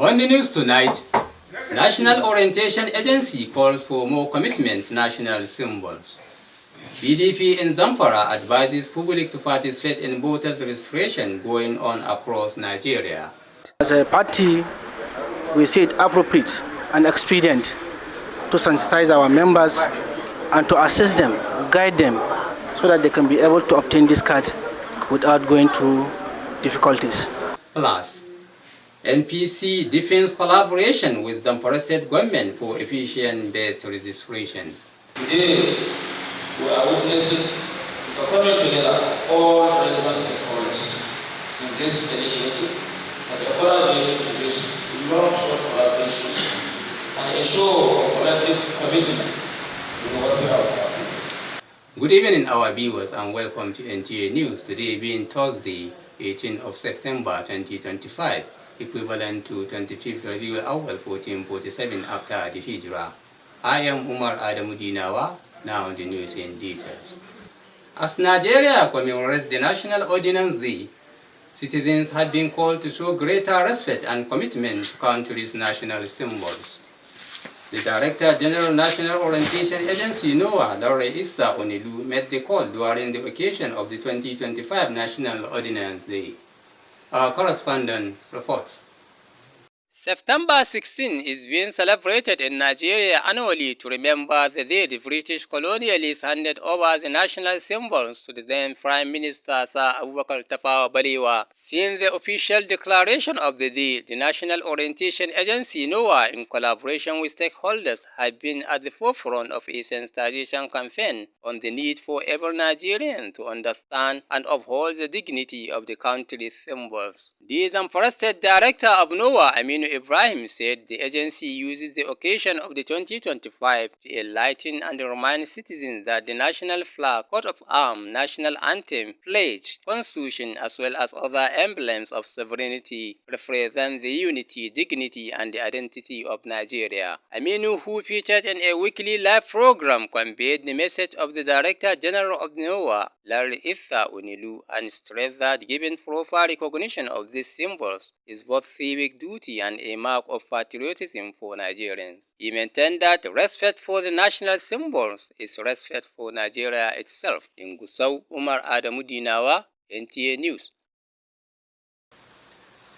On the news tonight, National Orientation Agency calls for more commitment to national symbols. BDP in Zamfara advises public to participate in voters' registration going on across Nigeria. As a party, we see it appropriate and expedient to sensitize our members and to assist them, guide them, so that they can be able to obtain this card without going through difficulties. Plus, NPC defends collaboration with Zamfara state government for efficient birth registration. Today, we are witnessing the coming together of all relevant stakeholders in this initiative as a collaboration to this long-sought collaborations and ensure a collective commitment to the welfare of our people. Good evening, our viewers, and welcome to NTA News. Today being Thursday, 18th of September 2025, equivalent to 25th Rabiul Awwal 1447 after the Hijrah. I am Umar Adamudinawa. Now the news in details. As Nigeria commemorates the National Ordinance Day, citizens had been called to show greater respect and commitment to country's national symbols. The Director General National Orientation Agency, NOAA, Laure Issa Onilu, made the call during the occasion of the 2025 National Ordinance Day. Our correspondent reports. September 16 is being celebrated in Nigeria annually to remember the day the British colonialists handed over the national symbols to the then Prime Minister Sir Abubakar Tafawa Balewa. Since the official declaration of the day, the National Orientation Agency NOAA, in collaboration with stakeholders, have been at the forefront of a sensitization campaign on the need for every Nigerian to understand and uphold the dignity of the country's symbols. The Zamfara State Director of NOAA, Aminu Ibrahim, said the agency uses the occasion of the 2025 to enlighten and remind citizens that the national flag, coat of arms, national anthem, pledge, constitution, as well as other emblems of sovereignty represent the unity, dignity, and the identity of Nigeria. Aminu, who featured in a weekly live program, conveyed the message of the Director General of NOAA, Laure Issa Onilu, and stressed that giving proper recognition of these symbols is both civic duty and a mark of patriotism for Nigerians. He maintained that respect for the national symbols is respect for Nigeria itself. In Gusau, Umar Adamudinawa, NTA News.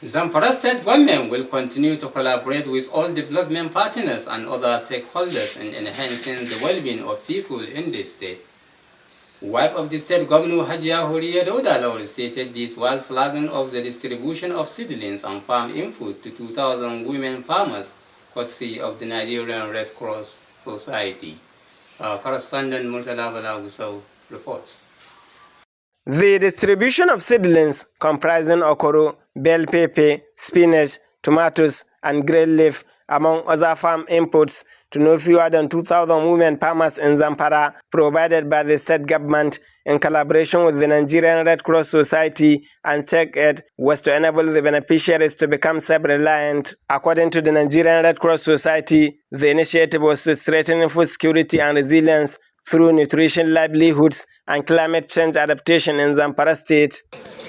Zamfara State Government will continue to collaborate with all development partners and other stakeholders in enhancing the well-being of people in the state. Wife of the state governor Hajia Huriya Daudalaw stated this while flagging of the distribution of seedlings and farm input to 2,000 women farmers, courtesy of the Nigerian Red Cross Society. Our correspondent Murtala Bala Gusau reports. The distribution of seedlings comprising okoro, bell pepper, spinach, tomatoes, and green leaf, among other farm inputs, to no fewer than 2,000 women farmers in Zamfara, provided by the state government in collaboration with the Nigerian Red Cross Society and TechEd, was to enable the beneficiaries to become self-reliant. According to the Nigerian Red Cross Society, the initiative was to strengthen food security and resilience through nutrition, livelihoods, and climate change adaptation in Zamfara State.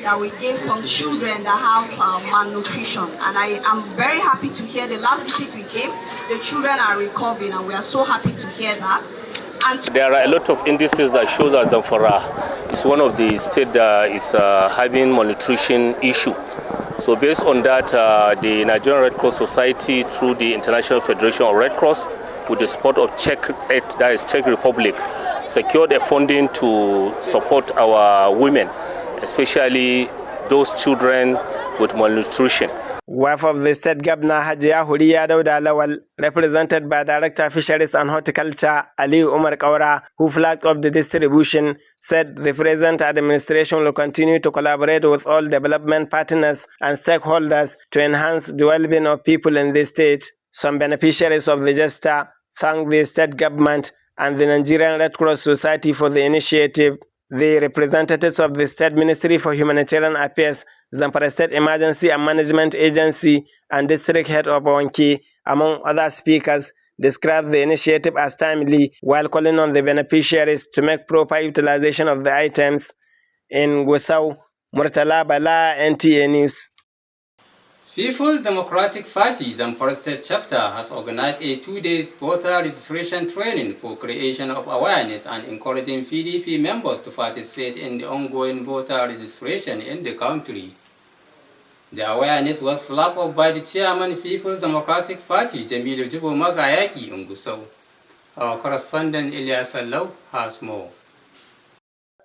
That we gave some children that have malnutrition, and I am very happy to hear the last visit we came, the children are recovering, and we are so happy to hear that. And there are a lot of indices that show that Zamfara is one of the states that is having malnutrition issue. So based on that, the Nigerian Red Cross Society, through the International Federation of Red Cross, with the support of Czech Republic, secured a funding to support our women, especially those children with malnutrition. Wife of the state governor Hajia Huriya Daudalaw, represented by Director Fisheries and Horticulture Ali Umar Kaura, who flagged up the distribution, said the present administration will continue to collaborate with all development partners and stakeholders to enhance the well-being of people in the state. Some beneficiaries of the gesture thanked the state government and the Nigerian Red Cross Society for the initiative. The representatives of the State Ministry for Humanitarian Affairs, Zamfara State Emergency and Management Agency, and District Head of Onki, among other speakers, described the initiative as timely while calling on the beneficiaries to make proper utilization of the items. In Gusau, Murtala Bala, NTA News. People's Democratic Party Zamfara State Chapter has organized a 2-day voter registration training for creation of awareness and encouraging PDP members to participate in the ongoing voter registration in the country. The awareness was flagged up by the chairman of People's Democratic Party, Jamilu Jibo Magayaki in Gusau. Our correspondent Ilyas Allau has more.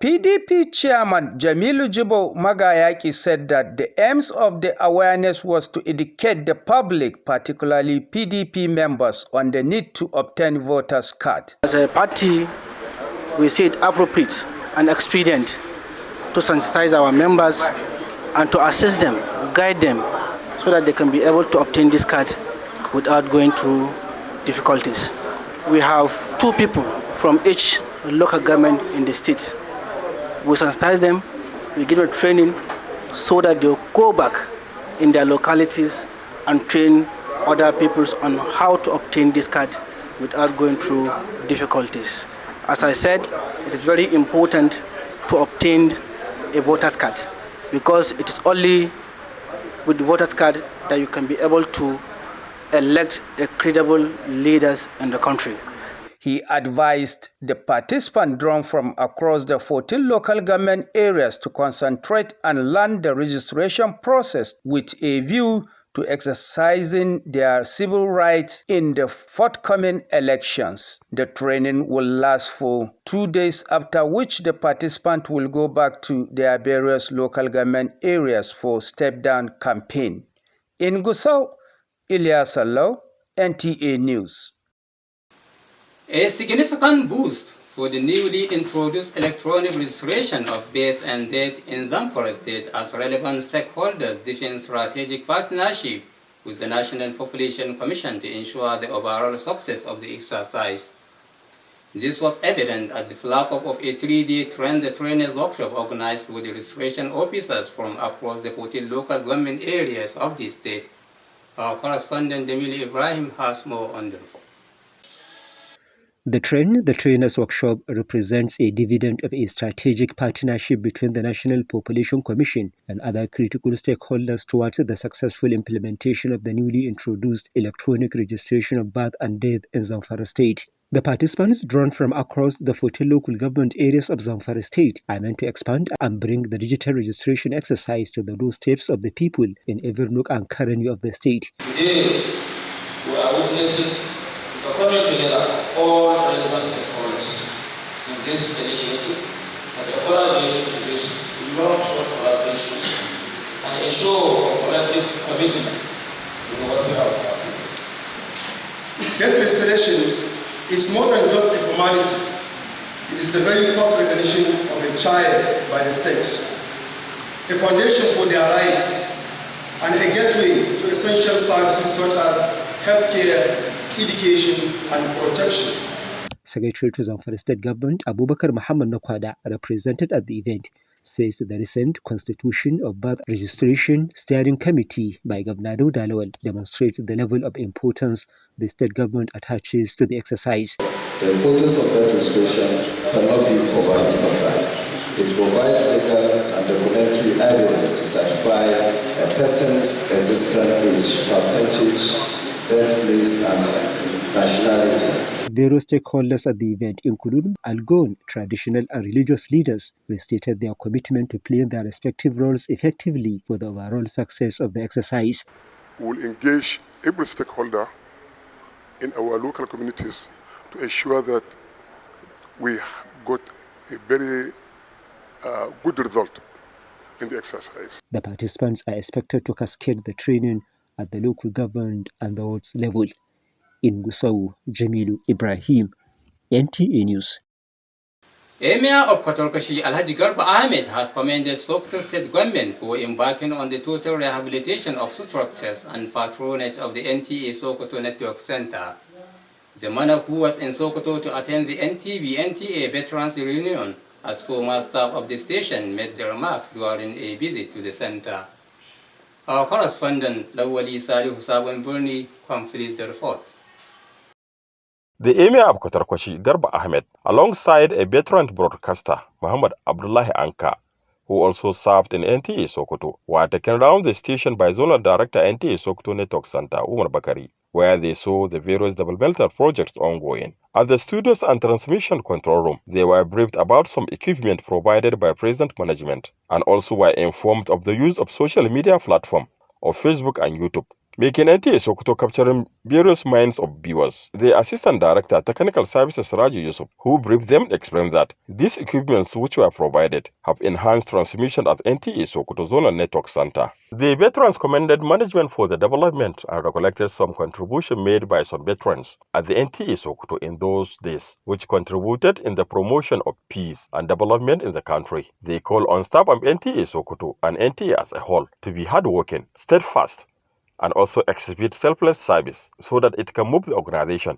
PDP chairman Jamilu Jibo Magayaki said that the aims of the awareness was to educate the public, particularly PDP members, on the need to obtain voters' card. As a party, we see it appropriate and expedient to sensitize our members and to assist them, guide them, so that they can be able to obtain this card without going through difficulties. We have 2 people from each local government in the state. We sensitize them, we give them training so that they'll go back in their localities and train other people on how to obtain this card without going through difficulties. As I said, it is very important to obtain a voter's card because it is only with the voter's card that you can be able to elect a credible leaders in the country. He advised the participants drawn from across the 14 local government areas to concentrate and learn the registration process with a view to exercising their civil rights in the forthcoming elections. The training will last for 2 days, after which the participants will go back to their various local government areas for step-down campaign. In Gusau, Ilyas Allau, NTA News. A significant boost for the newly introduced electronic registration of birth and death in Zamfara State as relevant stakeholders define strategic partnership with the National Population Commission to ensure the overall success of the exercise. This was evident at the flag-off of a 3-day trainers workshop organized for the registration officers from across the 14 local government areas of the state. Our correspondent Jamil Ibrahim has more on the report. The trainers workshop represents a dividend of a strategic partnership between the National Population Commission and other critical stakeholders towards the successful implementation of the newly introduced electronic registration of birth and death in Zamfara State. The participants, drawn from across the 14 local government areas of Zamfara State, are meant to expand and bring the digital registration exercise to the doorsteps of the people in every nook and cranny of the state. Today, we are witnessing the coming together all relevant stakeholders in this initiative as a collaboration to this long-sought collaborations and ensure a collective commitment to the work we have. Death registration is more than just a formality. It is the very first recognition of a child by the state, a foundation for their rights, and a gateway to essential services such as healthcare, education, and protection. Secretary to Zamfara State Government Abubakar Muhammad Nakwada, represented at the event, says the recent constitution of birth registration steering committee by Governor Dauda Lawal demonstrates the level of importance the state government attaches to the exercise. The importance of birth registration cannot be overemphasized. It provides legal and documentary evidence to certify a person's existent age, percentage, birthplace, and nationality. Various stakeholders at the event, including Algon, traditional and religious leaders, restated their commitment to playing their respective roles effectively for the overall success of the exercise. We will engage every stakeholder in our local communities to ensure that we got a very good result in the exercise. The participants are expected to cascade the training at the local government and the wards level. In Gusau, Jamilu Ibrahim, NTA News. Emir of Kotorkoshi Alhaji Garba Ahmed has commended Sokoto State Government for embarking on the total rehabilitation of structures and patronage of the NTA Sokoto Network Center. The monarch, who was in Sokoto to attend the NTA Veterans Reunion as former staff of the station, made the remarks during a visit to the center. Our correspondent Lawali Salihu Sabon Burni completes the report. The Emir of Kotarkoshi, Garba Ahmed, alongside a veteran broadcaster, Muhammad Abdullahi Anka, who also served in NTA Sokoto, were taken around the station by Zonal Director NTA Sokoto Network Center, Umar Bakari, where they saw the various developmental projects ongoing. At the studios and transmission control room, they were briefed about some equipment provided by President Management and also were informed of the use of social media platform of Facebook and YouTube, making NTA Sokoto capturing various minds of viewers. The Assistant Director, Technical Services Raju Yusuf, who briefed them, explained that these equipments which were provided have enhanced transmission at NTA Sokoto Zonal Network Center. The veterans commended management for the development and recollected some contribution made by some veterans at the NTA Sokoto in those days, which contributed in the promotion of peace and development in the country. They call on staff of NTA Sokoto and NTA as a whole to be hardworking, steadfast, and also exhibit selfless service so that it can move the organization,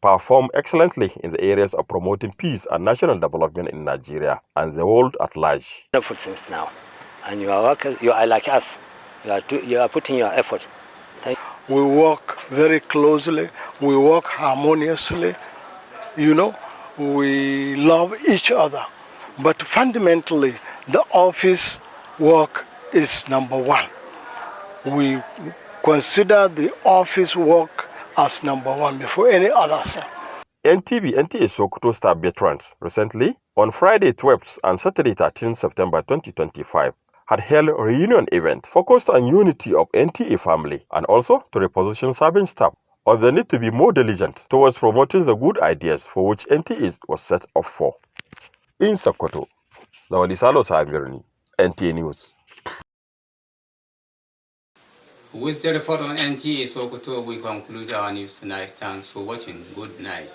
perform excellently in the areas of promoting peace and national development in Nigeria and the world at large. Since now, and you are workers, you are like us. You are putting your effort. We work very closely. We work harmoniously. You know, we love each other. But fundamentally, the office work is number one. We consider the office work as number one before any other. NTA Sokoto staff veterans recently, on Friday 12th and Saturday 13th September 2025, had held a reunion event focused on unity of NTA family and also to reposition serving staff on the need to be more diligent towards promoting the good ideas for which NTA was set up for. In Sokoto, Lawalisalo Samirni, NTA News. With the report on NTA Sokoto, we conclude our news tonight. Thanks for watching. Good night.